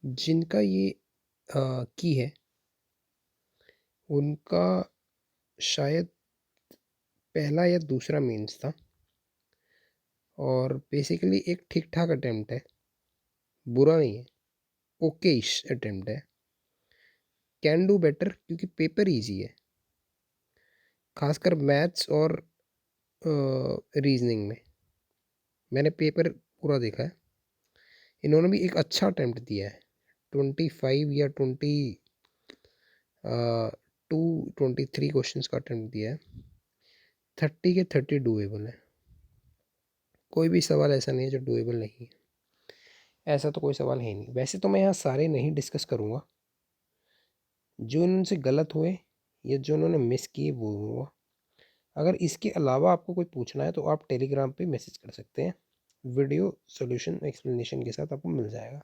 जिनका ये की है, उनका शायद पहला या दूसरा मेंस था और बेसिकली एक ठीक-ठाक अटेम्प्ट है, बुरा नहीं है, ओकेइश अटेम्प्ट है। कैन डू बेटर क्योंकि पेपर ईज़ी है, खासकर मैथ्स और रीज़निंग में। मैंने पेपर पूरा देखा है। इन्होंने भी एक अच्छा अटेम्प्ट दिया है। 25 या 2 23 क्वेश्चंस का अटेम्प्ट दिया है। 30 के 30 डूएबल है। कोई भी सवाल ऐसा नहीं है जो डूएबल नहीं है। ऐसा तो कोई सवाल है ही नहीं। वैसे तो मैं यहाँ सारे नहीं डिस्कस करूँगा, जो इनसे गलत हुए या जो उन्होंने मिस किए वो हुआ। अगर इसके अलावा आपको कोई पूछना है तो आप टेलीग्राम पे मैसेज कर सकते हैं, वीडियो सॉल्यूशन एक्सप्लेनेशन के साथ आपको मिल जाएगा।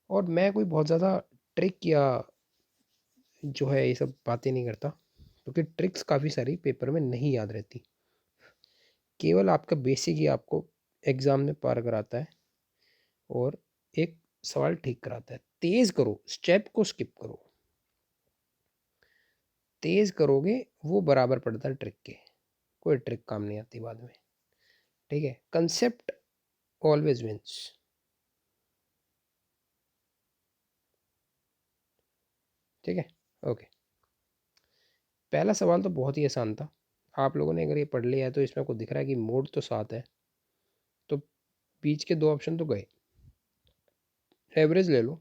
और मैं कोई बहुत ज़्यादा ट्रिक या जो है ये सब बातें नहीं करता, क्योंकि ट्रिक्स काफ़ी सारी पेपर में नहीं याद रहती। केवल आपका बेसिक ही आपको एग्ज़ाम में पार कराता है और एक सवाल ठीक कराता है। तेज़ करो, स्टेप को स्किप करो। तेज़ करोगे वो बराबर पड़ता है ट्रिक के, कोई ट्रिक काम नहीं आती बाद में। ठीक है, कंसेप्ट ऑलवेज विंस। ठीक है, ओके। पहला सवाल तो बहुत ही आसान था। आप लोगों ने अगर ये पढ़ लिया है तो इसमें आपको दिख रहा है कि मोड तो 7 है, तो बीच के 2 ऑप्शन तो गए। एवरेज ले लो।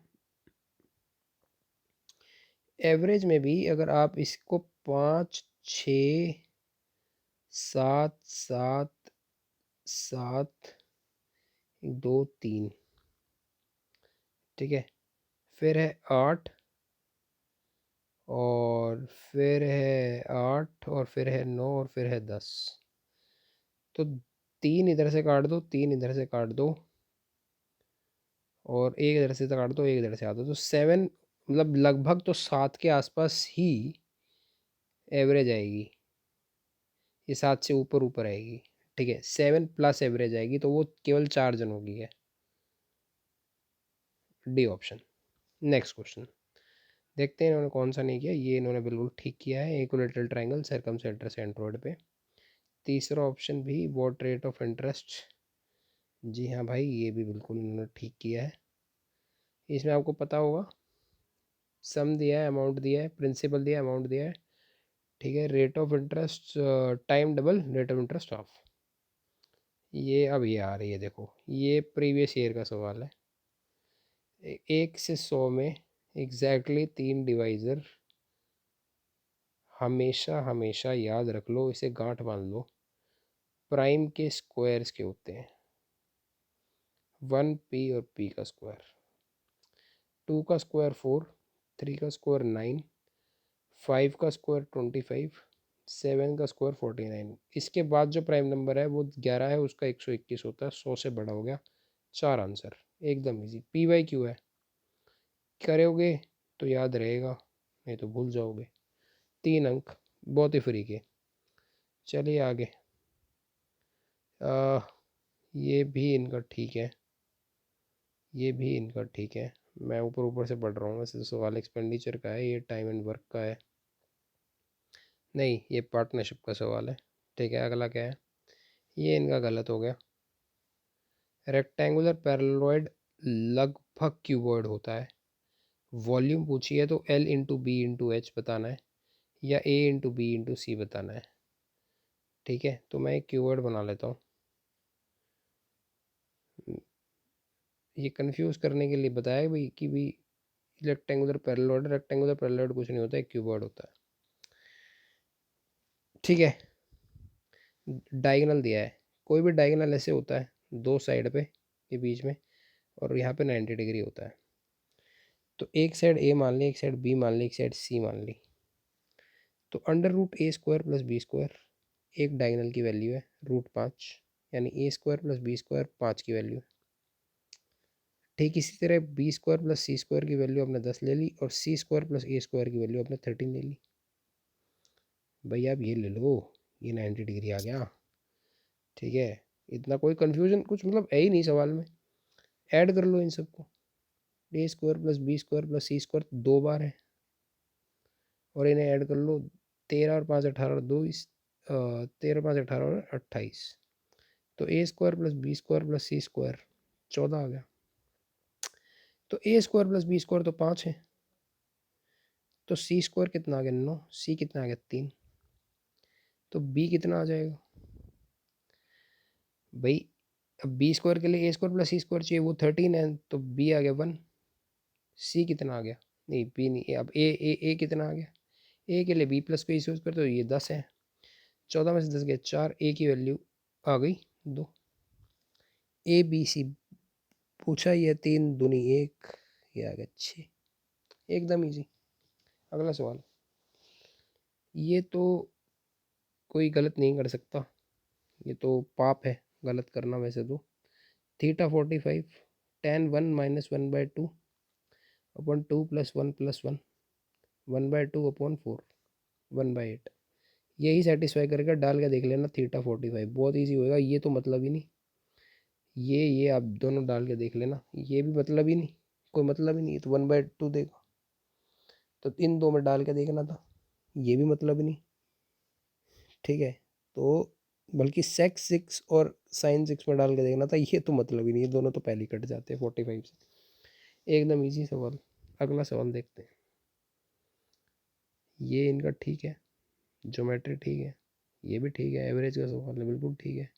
एवरेज में भी अगर आप इसको 5 6 7 7 7 2 3, ठीक है, फिर है 8 और फिर है 8 और फिर है 9 और फिर है 10। तो 3 इधर से काट दो, 3 इधर से काट दो और एक इधर से काट दो, एक इधर से आ दो, तो 7 मतलब लगभग तो 7 के आसपास ही एवरेज आएगी। ये 7 से ऊपर ऊपर आएगी। ठीक है, 7 प्लस एवरेज आएगी, तो वो केवल 4 जनों की है। D option. नेक्स्ट क्वेश्चन देखते हैं इन्होंने कौन सा नहीं किया। ये इन्होंने बिल्कुल ठीक किया है, इक्विलेटरल ट्रायंगल सर्कमसेंटर सेंट्रोइड पे। तीसरा ऑप्शन भी व्हाट रेट ऑफ इंटरेस्ट। जी हाँ भाई, ये भी बिल्कुल इन्होंने ठीक किया है। इसमें आपको पता होगा, सम दिया है, अमाउंट दिया है, प्रिंसिपल दिया है, अमाउंट दिया है। ठीक है, rate of interest time double rate of interest of. ये अब ये आ रही है, देखो ये प्रीवियस ईयर का सवाल है। 1 से 100 में एग्जैक्टली 3 डिवाइज़र हमेशा हमेशा याद रख लो, इसे गांठ बांध लो, प्राइम के स्क्वायर्स के होते हैं। 1p और p का स्क्वायर, 2 का स्क्वायर 4, 3 का स्क्वायर 9, 5 का स्क्वायर 25, 7 का स्क्वायर 49। इसके बाद जो प्राइम नंबर है वो 11 है, उसका 121 होता है। 100 से बड़ा हो गया। 4 आंसर, एकदम इजी। पी वाई क्यू है, करोगे तो याद रहेगा, नहीं तो भूल जाओगे। 3 अंक बहुत ही फ्री के। चलिए आगे। आ, ये भी इनका ठीक है, ये भी इनका ठीक है। मैं ऊपर ऊपर से पढ़ रहा हूँ, वैसे तो सवाल एक्सपेंडिचर का है, ये टाइम एंड वर्क का है। नहीं, ये पार्टनरशिप का सवाल है। ठीक है, अगला क्या है? ये इनका गलत हो गया। रेक्टेंगुलर पैरेललोइड लगभग क्यूबॉइड होता है। वॉल्यूम पूछी है तो L into B into H बताना है या A into B into C बताना है। ठीक है, तो मैं एक क्यूबॉइड बना लेता हूँ। ये कंफ्यूज करने के लिए बताया भाई कि भाई रेक्टेंगुलर पैरेललोइड, रेक्टेंगुलर पैरेललोइड कुछ नहीं होता, एक क्यूबॉइड होता है। ठीक है, डायगोनल दिया है। कोई भी डायगोनल ऐसे होता है, दो साइड पे के बीच में, और यहाँ पे 90 डिग्री होता है। तो एक साइड ए मान ली, एक साइड बी मान ली, एक साइड सी मान ली। तो अंडर रूट ए स्क्वायर प्लस बी स्क्वायर, एक डायगोनल की वैल्यू है रूट 5, यानी ए स्क्वायर प्लस बी स्क्वायर 5 की वैल्यू है। ठीक इसी तरह B square plus C square की वैल्यू आपने 10 ले ली और सी स्क्वायर प्लस ए स्क्वायर की वैल्यू आपने 13 ले ली। भैया आप ये ले लो, ये 90 डिग्री आ गया। ठीक है, इतना कोई कन्फ्यूजन कुछ मतलब है ही नहीं सवाल में। ऐड कर लो इन सबको। A square plus B square plus C square 2 बार है, और इन्हें ऐड कर लो। 13 और 5 18 और 2 13 5 18 और 28। तो A square plus B square plus C square 14 आ गया। तो A square plus B square तो 5 है, तो सी स्क्वायर कितना आ गया 9, सी कितना आ गया 3, तो बी कितना आ जाएगा भाई। अब बी स्क्वायर के लिए ए स्क्वायर प्लस सी स्क्वायर चाहिए, वो 13 है, तो बी आ गया 1। सी कितना आ गया, नहीं बी नहीं, अब ए कितना आ गया, ए के लिए बी प्लस को यूज कर, तो ये 10 है। 14 में से 10 गया 4, ए की वैल्यू आ गई 2। ए बी सी पूछा, ये 3 दूनी 1, ये आ गया 6। एकदम इजी। अगला सवाल, ये तो कोई गलत नहीं कर सकता, ये तो पाप है गलत करना वैसे तो। Theta 45 tan 1 minus 1/2 upon 2 plus 1 plus 1 1/2 upon 4 1/8, यही सेटिस्फाई करके डाल के देख लेना। थीटा 45 बहुत इजी होएगा, ये तो मतलब ही नहीं। ये आप दोनों डाल के देख लेना, ये भी मतलब ही नहीं, कोई मतलब ही नहीं, तो 1/2 देगा, तो इन दो में डाल के देखना था, ये भी मतलब ही नहीं। ठीक है, तो बल्कि सेक्स 6 और साइन 6 में डाल के देखना था, ये तो मतलब ही नहीं, ये दोनों तो पहले ही कट जाते हैं 45 से। एकदम इजी सवाल। अगला सवाल देखते हैं। ये इनका ठीक है, ज्योमेट्री ठीक है, ये भी ठीक है, एवरेज का सवाल है बिल्कुल ठीक है,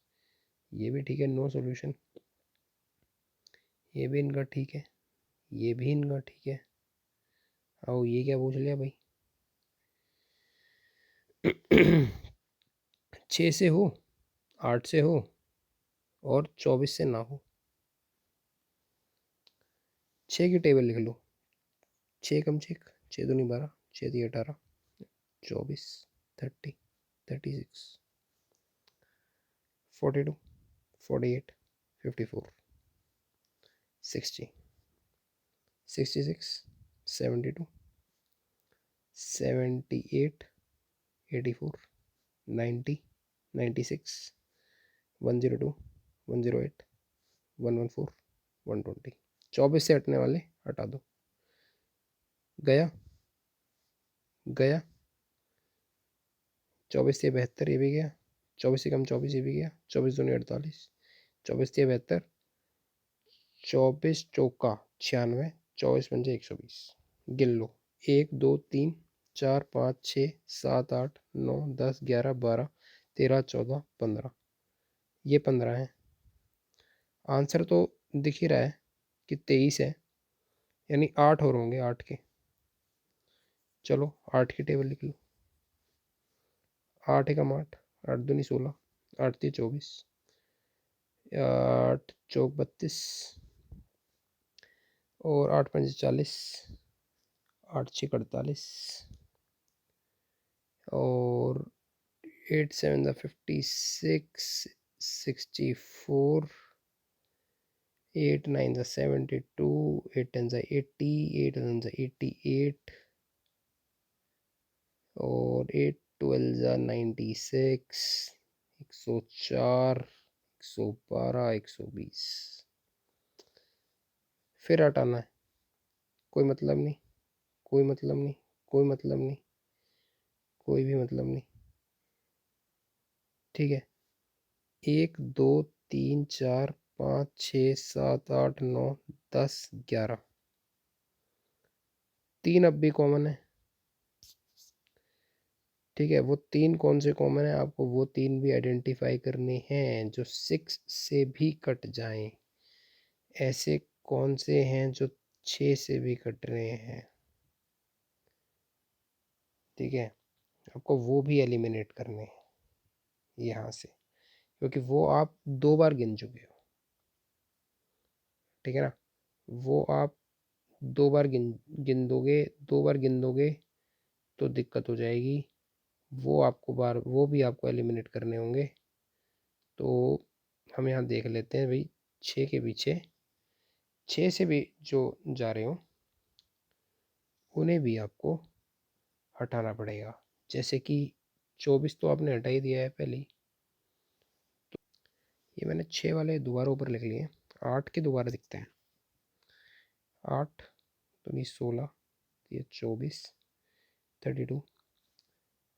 ये भी ठीक है, नो सॉल्यूशन। ये भी इनका ठीक है, ये भी इनका ठीक है। आओ, ये क्या पूछ लिया भाई 6 से हो, 8 से हो और 24 से ना हो। 6 की टेबल लिख लो। 6 कम 6, 6 दूनी 12, 6 दी 18, 24, 30, 36, 42, 48, 54, 60, 66, 72, 78, 84, 90, 96, 102, 108, 114, 120। 24 से हटने वाले हटा दो। गया गया 24 से 72, ये भी गया। 24 से कम 24, ये भी गया। 24 दूनी 48, 24 से 72, 24 चौका 96, 24 पंजे 120। गिन लो, 1 2 3 4 5 6 7 8 9 10 11 12 13 14 15, ये 15 है। आंसर तो दिख ही रहा है कि 23 है, यानी 8 और होंगे 8 के। चलो 8 की टेबल लिख लो। 8 एकम 8, 8 दूनी 16, 8 ती 24, 8 चौक 32 और 8 पंजे 40, 8 छः 48 और 8 7 56, 64, 8 9 72, 8 10 80, 8 11 88 और 8 12 96, 104, 112, 120। फिर हटाना है, कोई मतलब नहीं, कोई मतलब नहीं, कोई मतलब नहीं, कोई भी मतलब नहीं। ठीक है, 1 2 3 4 5 6 7 8 9 10 11, 3 अब भी कॉमन है। ठीक है, वो 3 कौन से कॉमन है, आपको वो 3 भी आइडेंटिफाई करने हैं जो 6 से भी कट जाएं। ऐसे कौन से हैं जो 6 से भी कट रहे हैं। ठीक है, आपको वो भी एलिमिनेट करने हैं यहाँ से, क्योंकि वो आप 2 बार गिन चुके हो। ठीक है ना, वो आप 2 बार गिन गिन दोगे, 2 बार गिन दोगे तो दिक्कत हो जाएगी। वो भी आपको एलिमिनेट करने होंगे। तो हम यहाँ देख लेते हैं भाई, 6 के पीछे 6 से भी जो जा रहे हो उन्हें भी आपको हटाना पड़ेगा। जैसे कि 24 तो आपने हटा ही दिया है पहले ही, तो ये मैंने 6 वाले दोबारा ऊपर लिख लिए, 8 के दोबारा दिखते हैं। 8 तो ये 16, ये 24, 32,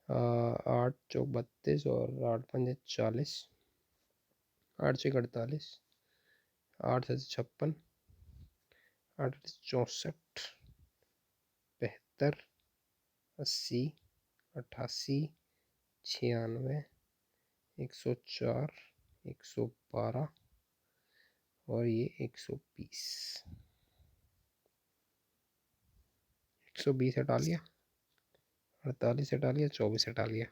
8 चौक 32 और 8 पंजे 40, 8 छः 48, 8 से 56, 8 से 64, 75, 80, 88, 96, 104, 112 और ये 120, 120 हटा लिया, 48 हटा लिया, 24 हटा लिया,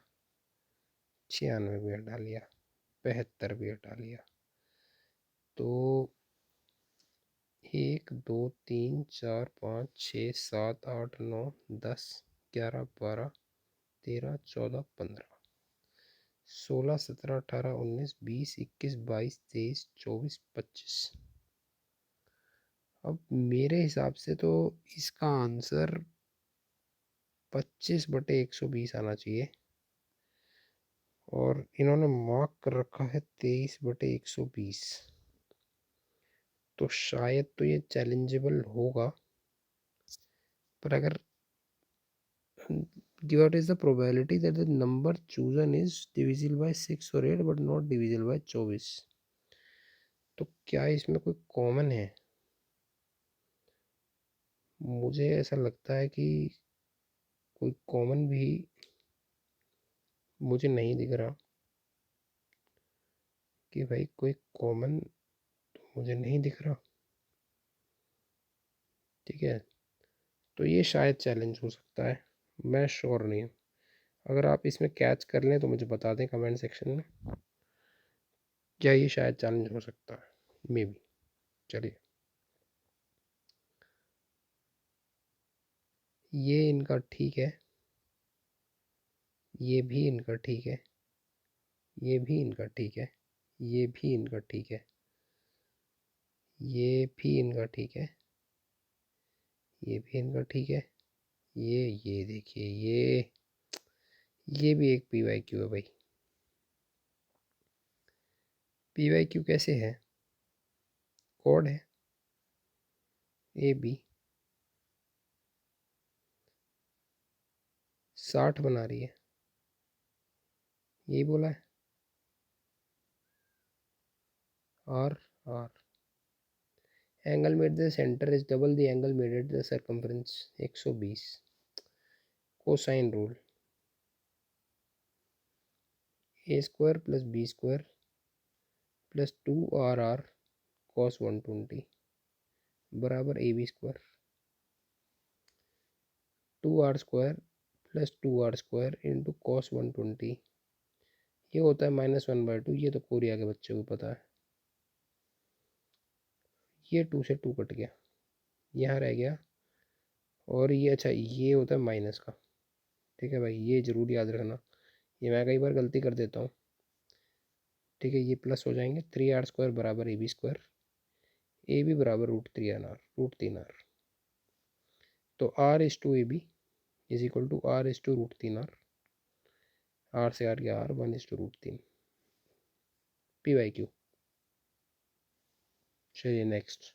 96 भी हटा लिया, 75 भी हटा लिया। तो 1 2 3 4 5 6 7 8 9 10 11 12 13 14 15 16 17 18 19 20 21 22 23 24 25। अब मेरे हिसाब से तो इसका आंसर 25/120 आना चाहिए और इन्होंने मार्क कर रखा है 23/120। तो शायद तो ये चैलेंजेबल होगा, पर अगर what is the probability that the number chosen is divisible by 6 or 8 but not divisible by 24? तो क्या इसमें कोई कॉमन है? मुझे ऐसा लगता है कि कोई कॉमन भी मुझे नहीं दिख रहा कि भाई कोई कॉमन तो मुझे नहीं दिख रहा। ठीक है, तो ये शायद चैलेंज हो सकता है, मैं श्योर नहीं हूँ। अगर आप इसमें कैच कर लें तो मुझे बता दें कमेंट सेक्शन में, क्या ये शायद चैलेंज हो सकता है, मे बी। चलिए, ये इनका ठीक है, ये भी इनका ठीक है, ये भी इनका ठीक है, ये भी इनका ठीक है, ये भी इनका ठीक है, ये भी इनका ठीक है, ये देखिए, ये भी एक पी वाई क्यू है भाई। पी वाई क्यू कैसे है? कोड है ए बी 60 बना रही है, यही बोला है। R R angle made the centre is double the angle made at the circumference 120। Cosine rule, A square plus B square plus 2 RR cos 120 बराबर A B square, 2R square plus 2R square into cos 120, ये होता है -1/2। ये तो Korea के बच्चे को पता है। ये 2 से 2 कट गया, यहाँ रह गया, और ये अच्छा ये होता है माइनस का। ठीक है भाई, ये ज़रूर याद रखना, ये मैं कई बार गलती कर देता हूँ। ठीक है, ये प्लस हो जाएंगे, 3R स्क्वायर बराबर A B square, A B बराबर √3R। तो R is to A B is equal to R is to √3R, R से R गया R, 1 is to √3 P Y Q. चलिए next,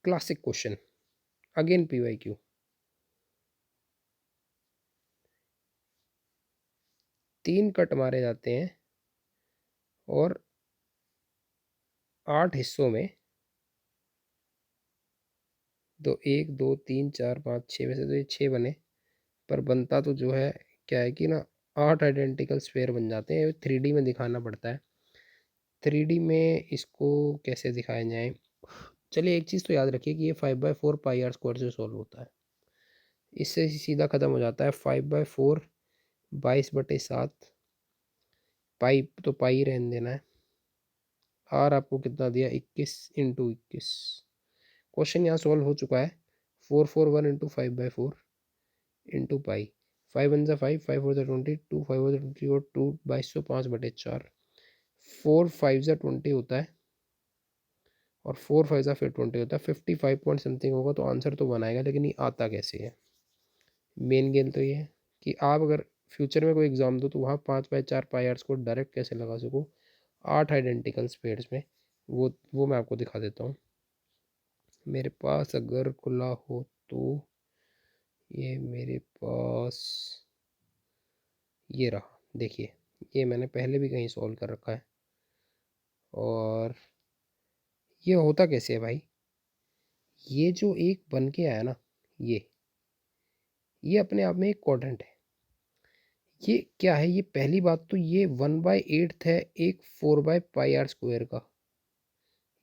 classic question, again P Y Q. 3 cut मारे जाते हैं और 8 हिस्सों में, तो 1 2 3 4 5 6 वैसे तो ये 6 बने, पर बनता तो जो है क्या है कि ना 8 आइडेंटिकल स्फेयर बन जाते हैं। 3D में दिखाना पड़ता है। 3D में इसको कैसे दिखाया जाए? चलिए, एक चीज़ तो याद रखिए कि ये 5/4 पाई आर स्क्वायर से सॉल्व होता है। इससे सीधा ख़त्म हो जाता है। 5/4 22/7 पाई, तो पाई रहने देना है। आर आपको कितना दिया? 21 इंटू 21। क्वेश्चन यहाँ सॉल्व हो चुका है। 441 इंटू 5/4 इंटू पाई, 5 1 ज़ा 5, 5 4 ज़ा 20, 2 5 4 ज़ा 20 और 2 2200 5/4, 4 5 ज़ा 20 होता है और 4 5 ज़ा फिर 20 होता है। 55 पॉइंट समथिंग होगा, तो आंसर तो बनाएगा, लेकिन ये आता कैसे है? मेन गेम तो ये है कि आप अगर फ्यूचर में कोई एग्ज़ाम दो तो वहाँ 5/4 पाई आर स्क्वायर डायरेक्ट कैसे लगा सको 8 आइडेंटिकल पेयर्स में, वो मैं आपको दिखा देता हूँ। मेरे पास अगर खुला हो तो ये मेरे पास ये रहा, देखिए ये मैंने पहले भी कहीं सॉल्व कर रखा है। और ये होता कैसे है भाई, ये जो एक बन के आया ना, ये अपने आप में एक क्वाड्रेंट है। ये क्या है, ये पहली बात तो ये 1/8 है एक 4/पाई आर स्क्वायर का,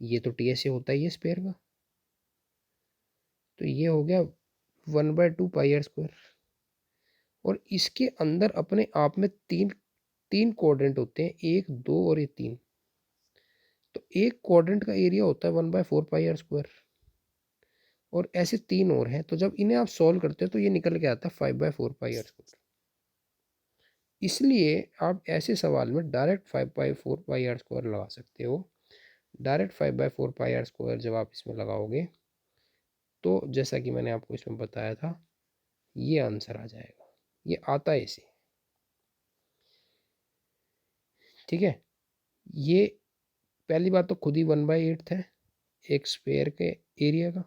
ये तो टी एस ए होता ही है स्पेयर का, तो ये हो गया 1/2 पाई आर स्क्वायर। और इसके अंदर अपने आप में तीन तीन क्वाड्रेंट होते हैं, 1 2 और ये 3। तो एक क्वाड्रेंट का एरिया होता है 1/4 पाई आर स्क्वायर, और ऐसे 3 और हैं, तो जब इन्हें आप सॉल्व करते हो तो ये निकल के आता है 5/4 पाई आर स्क्वायर। इसलिए आप ऐसे सवाल में डायरेक्ट 5/4 पाई आर स्क्वायर लगा सकते हो। डायरेक्ट 5/4 पाई आर स्क्वायर जब आप इसमें लगाओगे तो जैसा कि मैंने आपको इसमें बताया था, ये आंसर आ जाएगा, ये आता है इसे। ठीक है, ये पहली बात तो खुद ही 1/8 है एक स्पेयर के एरिया का,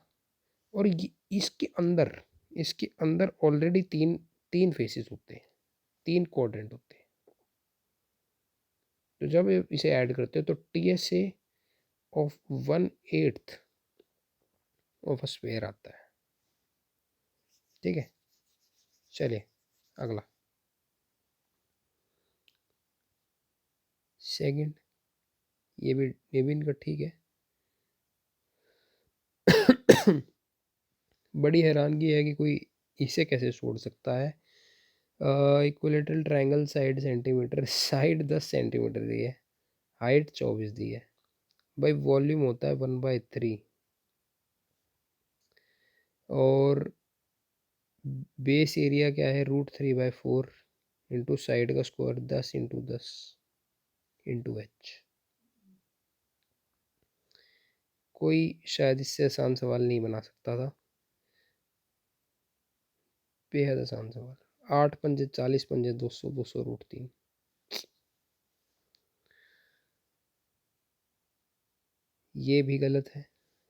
और इसके अंदर ऑलरेडी तीन तीन फेसेस होते हैं, तीन क्वाड्रेंट होते हैं। तो जब इसे ऐड करते हैं तो T S A of 1/8 of a sphere आता है। ठीक है, चलिए अगला सेकंड, ये भी इनका ठीक है। बड़ी हैरानगी है कि कोई इसे कैसे छोड़ सकता है। Equilateral triangle side centimetre, side 10 centimetre दी है, हाइट 24 दी है भाई, वॉल्यूम होता है 1/3, और बेस एरिया क्या है √3/4 इंटू साइड का स्क्वायर 10 इंटू 10 इंटू एच। कोई शायद इससे आसान सवाल नहीं बना सकता था, बेहद आसान सवाल। 8 पंजे 40 पंजे 200, 200 √3। ये भी गलत है,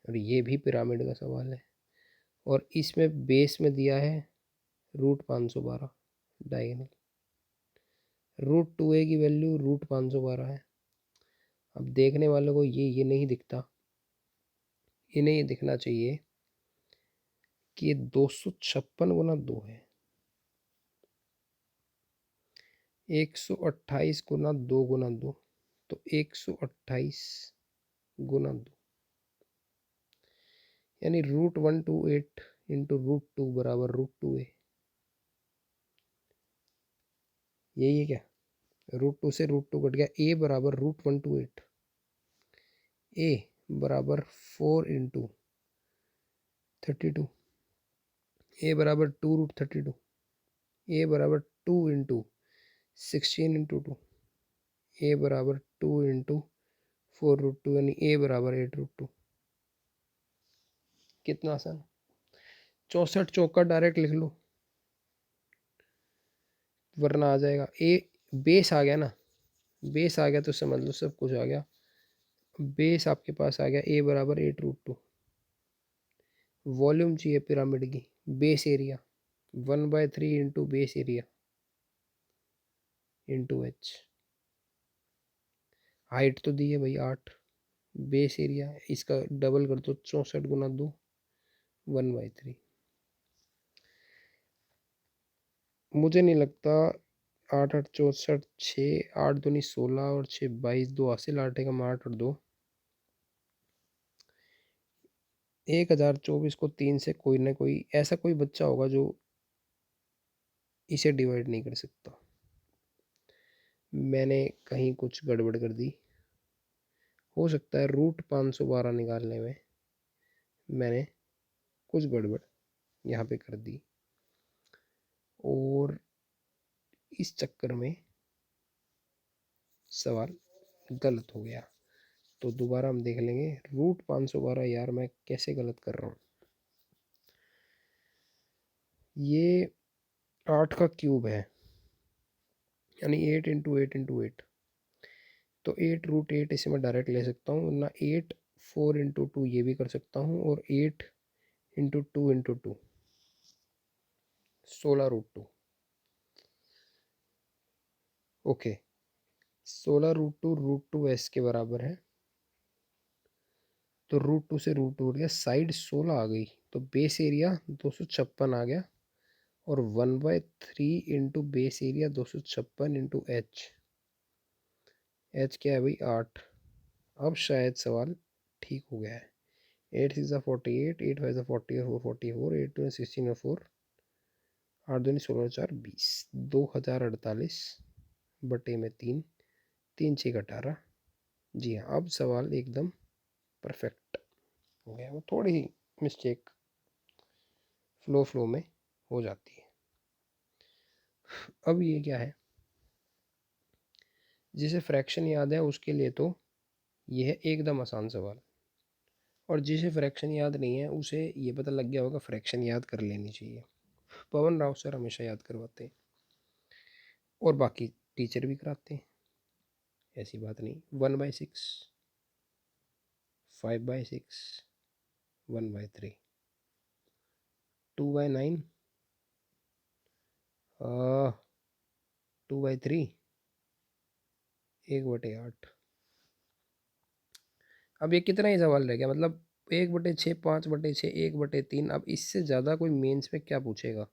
और ये भी पिरामिड का सवाल है, और इसमें बेस में दिया है √512 डायगोनल, √2a की वैल्यू √512 है। अब देखने वालों को ये नहीं दिखता, इन्हें ये दिखना चाहिए कि ये 256 × 2 है, 128 × 2 × 2, तो 128 × 2 यानी √128 इंटू √2 बराबर √2a। यही है क्या, √2 से √2 कट गया, a बराबर √128, a बराबर 4 इंटू 32, a बराबर 2√32, a बराबर 2 इंटू 16 इंटू 2, a बराबर 2 इंटू 4√2, यानी a बराबर 8√2। कितना आसान, 64 चौका डायरेक्ट लिख लो वरना आ जाएगा। ए बेस आ गया ना, बेस आ गया तो समझ लो सब कुछ आ गया। बेस आपके पास आ गया, ए बराबर 8√2। वॉल्यूम चाहिए पिरामिड की, base area 1/3 into base area into H. Height तो दी है भाई 8, बेस एरिया इसका डबल कर दो 64 × 2 1/3। मुझे नहीं लगता 8 8 64 6 8 दूनी 16 और 6 22 2 हासिल 8 का 8 और 2 1024 को 3 से कोई ना कोई ऐसा कोई बच्चा होगा जो इसे डिवाइड नहीं कर सकता। मैंने कहीं कुछ गड़बड़ कर दी, हो सकता है √512 निकालने में मैंने कुछ गड़बड़ यहाँ पे कर दी, और इस चक्कर में सवाल गलत हो गया। तो दोबारा हम देख लेंगे, √512 यार मैं कैसे गलत कर रहा हूँ। ये 8 का क्यूब है, यानी 8 × 8 × 8, तो 8√8 इसे मैं डायरेक्ट ले सकता हूँ, वरना 8 4 × 2 ये भी कर सकता हूँ, और 8 × 2 × 2 16√2। ओके, 16√2 √2 s के बराबर है, तो √2 से √2 उठ गया, साइड 16 आ गई, तो बेस एरिया 256 आ गया, और 1/3 into base area 256 into H. H क्या है भाई? 8। अब शायद सवाल ठीक हो गया है। 8 6 48, 8 5 40 और 44, 8 2 16 और 4, 8 2 16 4 20, 2048 बटे में 3, 3 6 18। जी हाँ, अब सवाल एकदम परफेक्ट हो गया। वो थोड़ी ही मिस्टेक फ्लो में हो जाती है। अब ये क्या है, जिसे फ्रैक्शन याद है उसके लिए तो ये है एकदम आसान सवाल, और जिसे फ्रैक्शन याद नहीं है उसे ये पता लग गया होगा फ्रैक्शन याद कर लेनी चाहिए। पवन राव सर हमेशा याद करवाते हैं, और बाकी टीचर भी कराते हैं, ऐसी बात नहीं। 1/6, 5/6, 1/3, 2/9, 2/3, 1/8। अब ये कितना ही सवाल रह गया, मतलब 1/6, 5/6, 1/3। अब इससे ज़्यादा कोई मेंस में क्या पूछेगा?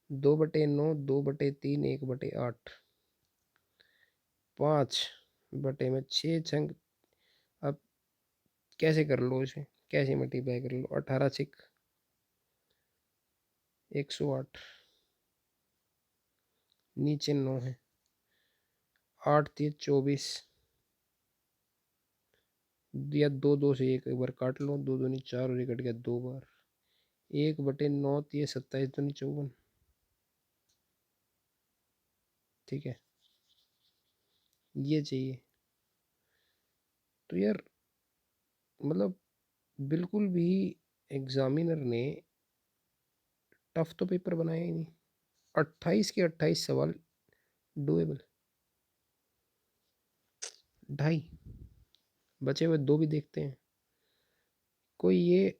2/9, 2/3, 1/8, 5/6 अब कैसे कर लो इसे, कैसे मल्टीप्लाई कर लो? 18 6 108, नीचे 9 है, 8 3 24, या 2 2 से एक बार काट लो, 2 2 4, और ये कट गया 2 बार। 1/9 ये 27 2 54। ठीक है, ये चाहिए। तो यार मतलब बिल्कुल भी एग्जामिनर ने टफ तो पेपर बनाया ही नहीं। 28 के 28 सवाल डुएबल, ढाई बचे हुए दो भी देखते हैं। कोई ये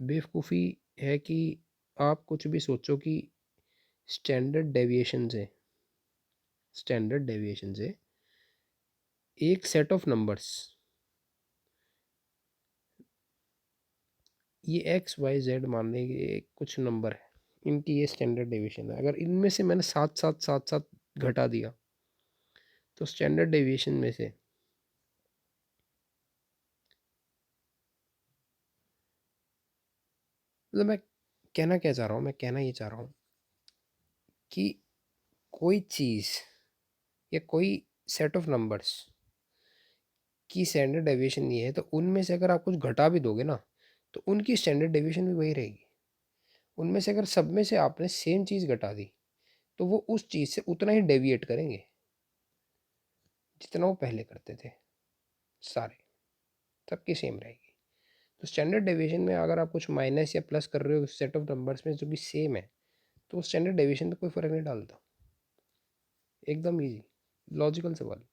बेवकूफ़ी है कि आप कुछ भी सोचो कि स्टैंडर्ड डेविएशन से, स्टैंडर्ड डेविएशन से एक सेट ऑफ नंबर्स, ये एक्स वाई जेड मानने के कुछ नंबर है, इनकी ये स्टैंडर्ड डेविएशन है। अगर इनमें से मैंने सात सात सात सात घटा दिया तो स्टैंडर्ड डेविएशन में से मतलब मैं कहना क्या चाह रहा हूँ, मैं कहना ये चाह रहा हूँ कि कोई चीज़ या कोई सेट ऑफ नंबर्स की स्टैंडर्ड डेविएशन ये है, तो उनमें से अगर आप कुछ घटा भी दोगे ना, तो उनकी स्टैंडर्ड डेविएशन भी वही रहेगी। उनमें से अगर सब में से आपने सेम चीज़ घटा दी, तो वो उस चीज़ से उतना ही डेविएट करेंगे जितना वो पहले करते थे। सारे सबकी सेम रहेगी। तो स्टैंडर्ड डेविएशन में अगर आप कुछ माइनस या प्लस कर रहे हो सेट ऑफ नंबर्स में जो कि सेम है, तो स्टैंडर्ड डेविएशन में कोई फ़र्क नहीं डालता। एकदम इजी लॉजिकल सवाल।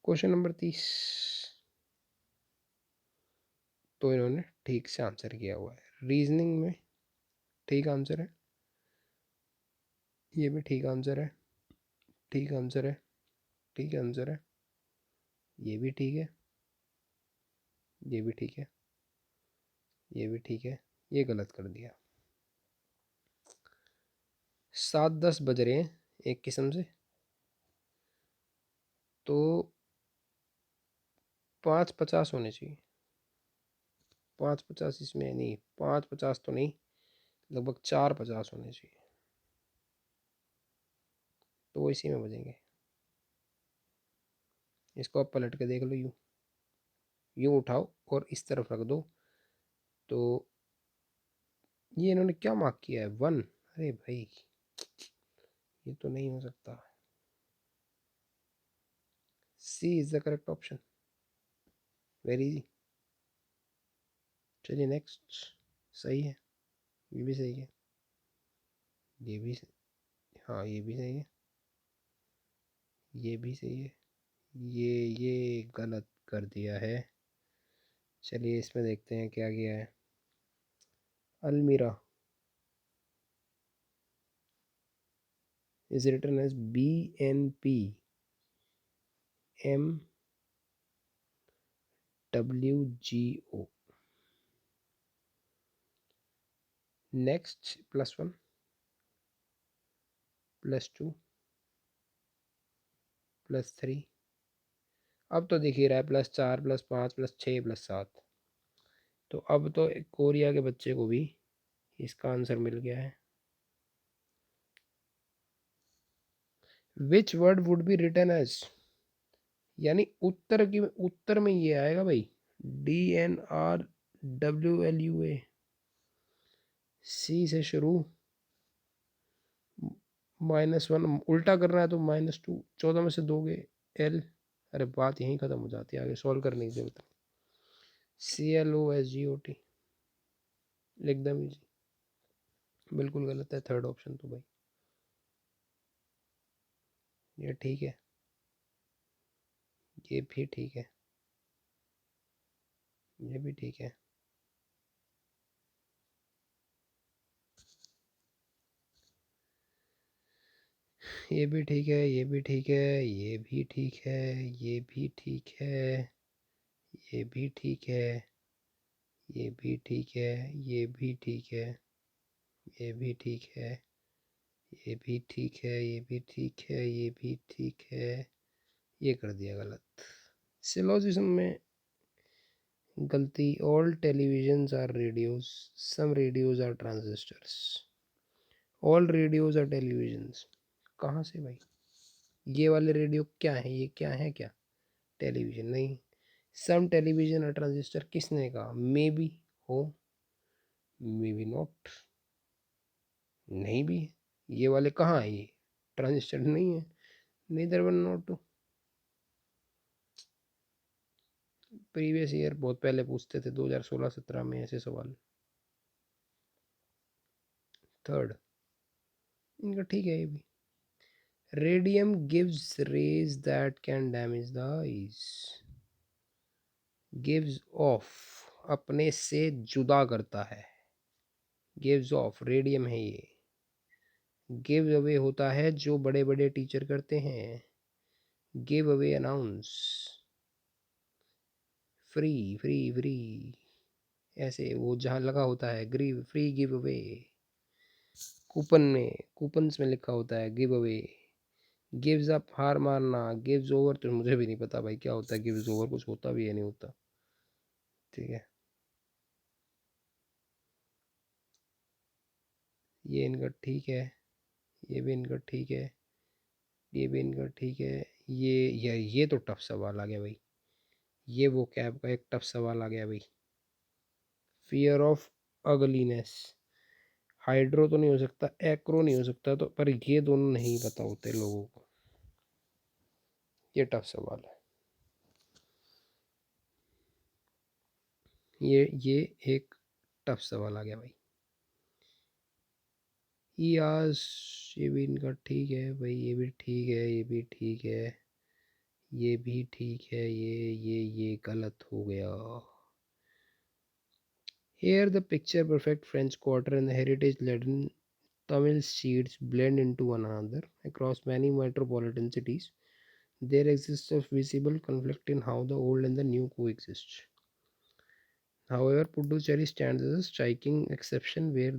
क्वेश्चन नंबर 30, तो इन्होंने ठीक से आंसर किया हुआ है। रीजनिंग में ठीक आंसर है, ये भी ठीक आंसर है, ठीक आंसर है, ठीक आंसर है, ये भी ठीक है, ये भी ठीक है, ये भी ठीक है, ये गलत कर दिया। 7:10 बज रहे हैं एक किस्म से, तो 5:50 होने चाहिए। 5:50 इसमें नहीं, 5:50 तो नहीं, लगभग 4:50 होने चाहिए, तो वो इसी में बजेंगे। इसको आप पलट के देख लो, यूँ यूँ उठाओ और इस तरफ रख दो, तो ये इन्होंने क्या मार्क किया है? 1। अरे भाई ये तो नहीं हो सकता। C is the correct option, very easy. चलिए नेक्स्ट। सही है, ये भी सही है, ये भी हाँ ये भी सही है, ये भी सही है। ये गलत कर दिया है। चलिए इसमें देखते हैं क्या किया है। अलमीरा is written as BNPMWGO. Next +1 +2 +3, अब तो दिख ही रहा है +4 +5 +6 +7। तो अब तो कोरिया के बच्चे को भी इसका आंसर मिल गया है। Which word would be written as, यानी उत्तर में ये आएगा भाई, DNRWLUA, सी से शुरू, -1 उल्टा करना है तो -2, 14 में से दोगे L, अरे बात यहीं ख़त्म हो जाती है, आगे सॉल्व करने की जरूरत नहीं। CLOSGOT एकदम इजी। बिल्कुल गलत है थर्ड ऑप्शन तो भाई। ये ठीक है, ये भी ठीक है, ये भी ठीक है। ये भी ठीक है, ये भी ठीक है, ये भी ठीक है, ये भी ठीक है, ये भी ठीक है, ये भी ठीक है, ये भी ठीक है, ये भी ठीक है, ये भी ठीक है, ये भी ठीक है, ये भी ठीक है। ये कर दिया गलत। सिलोजिज्म में गलती। All televisions are radios, some radios are transistors. All radios are televisions, कहाँ से भाई? ये वाले रेडियो क्या है, ये क्या है, क्या टेलीविजन नहीं। सम टेलीविजन और ट्रांजिस्टर किसने कहा? मे बी हो, मे बी नॉट, नहीं भी है। ये वाले कहाँ है? ये ट्रांजिस्टर नहीं है। Neither one not two. Previous year बहुत पहले पूछते थे, 2016-17 में ऐसे सवाल। थर्ड इनका ठीक है ये भी। Radium gives rays that can damage the eyes. Gives off, अपने से जुदा करता है। गिव्स ऑफ रेडियम है ये। गिव अवे होता है जो बड़े बड़े टीचर करते हैं। Give away announce, free free free, ऐसे वो जहाँ लगा होता है grieve free give away. Coupon में, कूपन्स में लिखा होता है गिव अवे। गिव्स अप, हार मानना। गिव्स ओवर तो मुझे भी नहीं पता भाई क्या होता है गिव्स ओवर, कुछ होता भी है नहीं होता। ठीक है, ये इनका ठीक है, ये भी इनका ठीक है, ये भी इनका ठीक है। ये तो टफ सवाल आ गया भाई। ये वो कैब का एक टफ सवाल आ गया भाई। फियर ऑफ अगलीनेस, हाइड्रो तो नहीं हो सकता, एक्रो नहीं हो सकता, तो पर ये दोनों नहीं पता होते लोगों को। ये टफ सवाल है। ये एक टफ सवाल आ गया भाई। यास, ये भी इनका ठीक है भाई, ये भी ठीक है, ये भी ठीक है, ये भी ठीक है। ये गलत हो गया। Here the picture perfect French Quarter and the heritage Latin Tamil seeds blend into one another across many metropolitan cities. There exists a visible conflict in how the old and the new coexist. However, Puducherry stands as a striking exception where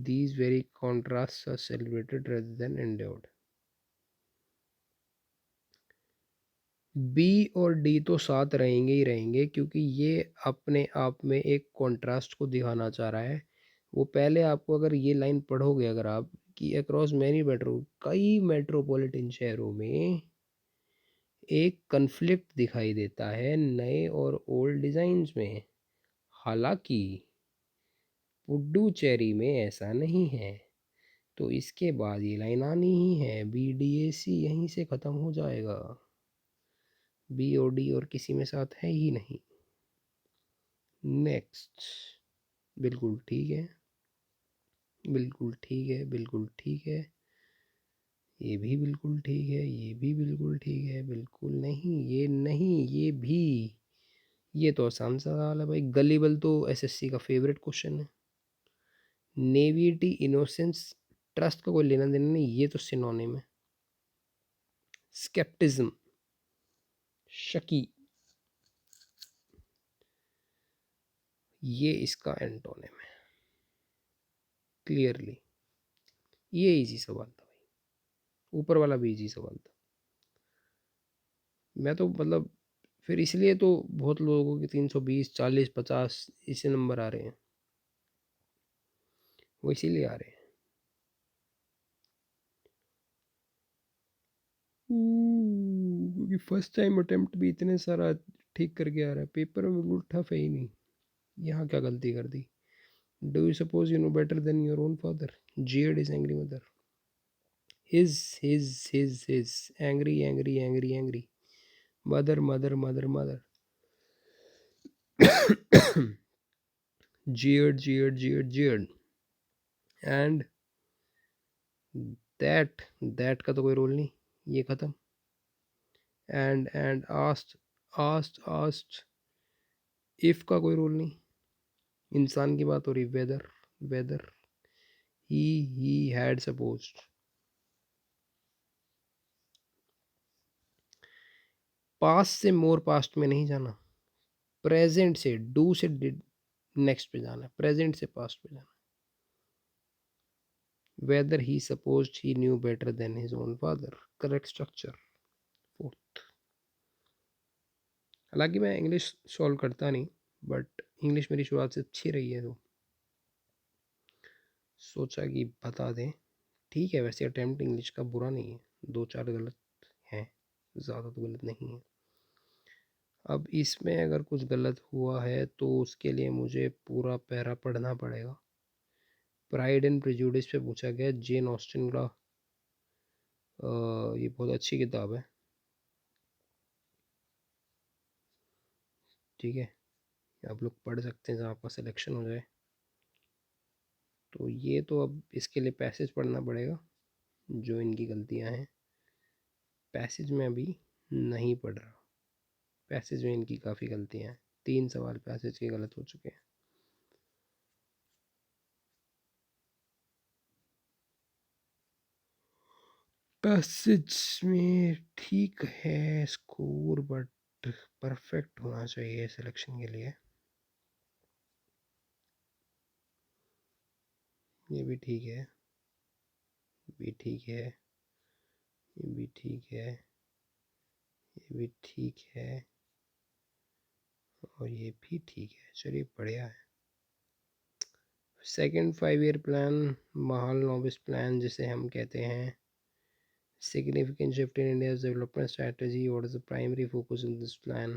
these very contrasts are celebrated rather than endured. B और D तो साथ रहेंगे ही रहेंगे, क्योंकि ये अपने आप में एक कॉन्ट्रास्ट को दिखाना चाह रहा है। वो पहले आपको अगर ये लाइन पढ़ोगे अगर आप, कि अक्रॉस मैनी कई मेट्रोपॉलिटन शहरों में एक कन्फ्लिक्ट दिखाई देता है नए और ओल्ड डिज़ाइंस में। हालांकि पुडुचेरी में ऐसा नहीं है। तो इसके बाद ये लाइन आनी ही है, बी डी ए सी यहीं से ख़त्म हो जाएगा। बी और डी और किसी में साथ है ही नहीं। नेक्स्ट, बिल्कुल ठीक है, बिल्कुल ठीक है, बिल्कुल ठीक है। ये भी बिल्कुल ठीक है, ये भी बिल्कुल ठीक है, बिल्कुल नहीं, ये नहीं, ये भी। ये तो आसान सवाल है भाई। गलीबल तो एसएससी का फेवरेट क्वेश्चन है। नेविटी, इनोसेंस, ट्रस्ट का कोई लेना देना नहीं, ये तो सिनोनिम है। स्केप्टिज्म, शकी, ये इसका एंटोनिम है क्लियरली। ये इजी सवाल था भाई, ऊपर वाला भी इजी सवाल था। मैं तो मतलब फिर इसलिए तो बहुत लोगों के 320, 40, 50 इसे नंबर आ रहे हैं, वो इसीलिए आ रहे हैं। क्योंकि फर्स्ट टाइम अटेम्प्ट भी इतने सारा ठीक करके आ रहा है, पेपर में बिल्कुल टफ है ही नहीं। यहाँ क्या गलती कर दी? Do you suppose you know better than your own father? Z is angry mother. his angry, angry, angry, angry, mother, mother, mother, mother. jeered, jeered, jeered, jeered. And that का तो कोई रोल नहीं, ये खत्म। and asked if का कोई role नहीं। इंसान की बात हो रही, whether he had supposed। Past से मोर पास्ट में नहीं जाना, प्रेजेंट से डू से डिड नेक्स्ट पे जाना, प्रेजेंट से पास्ट पे जाना। whether he supposed he knew better than his own father, correct structure। Fourth, हालांकि मैं इंग्लिश सॉल्व करता नहीं, बट इंग्लिश मेरी शुरुआत से अच्छी रही है, तो सोचा कि बता दें। ठीक है, वैसे अटेम्प्ट इंग्लिश का बुरा नहीं है, 2-4 गलत हैं, ज़्यादा तो गलत नहीं है। अब इसमें अगर कुछ गलत हुआ है तो उसके लिए मुझे पूरा पैरा पढ़ना पड़ेगा। प्राइड एंड प्रेजुडिस पे पूछा गया, जेन ऑस्टिन का। ये बहुत अच्छी किताब है, ठीक है, आप लोग पढ़ सकते हैं जहाँ आपका सिलेक्शन हो जाए। तो ये तो अब इसके लिए पैसेज पढ़ना पड़ेगा, जो इनकी गलतियाँ हैं। पैसेज में अभी नहीं पढ़ रहा, पैसेज में इनकी काफ़ी गलतियाँ हैं, 3 सवाल पैसेज के गलत हो चुके हैं। पैसेज में ठीक है स्कोर, बट परफेक्ट होना चाहिए सिलेक्शन के लिए। ये भी ठीक है, भी ठीक है, ये भी ठीक है, ये भी ठीक है, और ये भी ठीक है। चलिए बढ़िया है। Second 5 year plan, Mahal नोबिस plan जिसे हम कहते हैं। Significant shift in India's development strategy, what is the primary focus in this plan?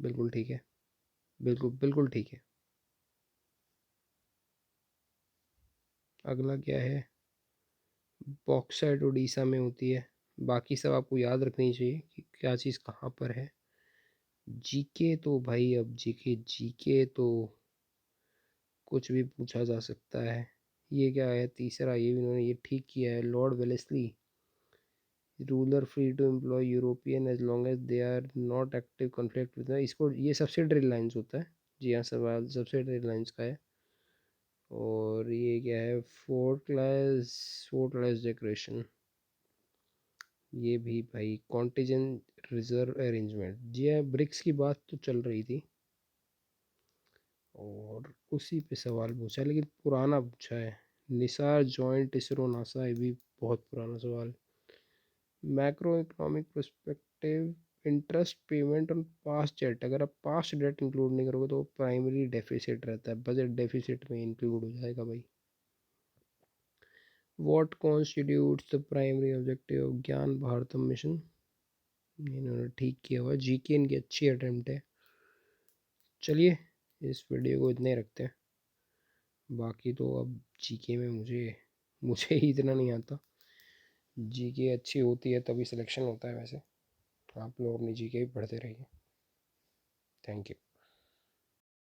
बिल्कुल ठीक है, बिल्कुल बिल्कुल ठीक है। अगला क्या है? बॉक्साइट उड़ीसा में होती है। बाकी सब आपको याद रखनी चाहिए कि क्या चीज़ कहाँ पर है। जीके तो भाई, अब जीके तो कुछ भी पूछा जा सकता है। ये क्या है? तीसरा, ये भी उन्होंने ये ठीक किया है, Lord Wellesley, ruler free to employ European as long as they are not active conflict with. इसको ये सब्सिडरी लाइन्स होता है। जी हाँ, सवाल सब्सिडरी लाइन्स का है। और ये क्या है? फोर्ट क्लास डेकोरेशन, ये भी भाई कॉन्टीजेंट रिजर्व अरेंजमेंट। जी हाँ, ब्रिक्स की बात तो चल रही थी और उसी पे सवाल पूछा है, लेकिन पुराना पूछा है। निसार जॉइंट इसरो नासा, ये भी बहुत पुराना सवाल। Macro economic perspective, interest payment on past date, अगर आप पास्ट डेट इंक्लूड नहीं करोगे तो प्राइमरी डेफिसिट रहता है, बजट डेफिसिट में इंक्लूड हो जाएगा भाई। What constitutes the primary objective of ज्ञान भारतम मिशन, इन्होंने ठीक किया हुआ। जीके इनकी अच्छी अटेम्प्ट है। चलिए इस वीडियो को इतने रखते हैं, बाकी तो अब जीके में मुझे मुझे ही इतना नहीं आता। जीके अच्छी होती है तभी सिलेक्शन होता है। वैसे आप लोग अपनी जीके भी पढ़ते रहिए। Thank you.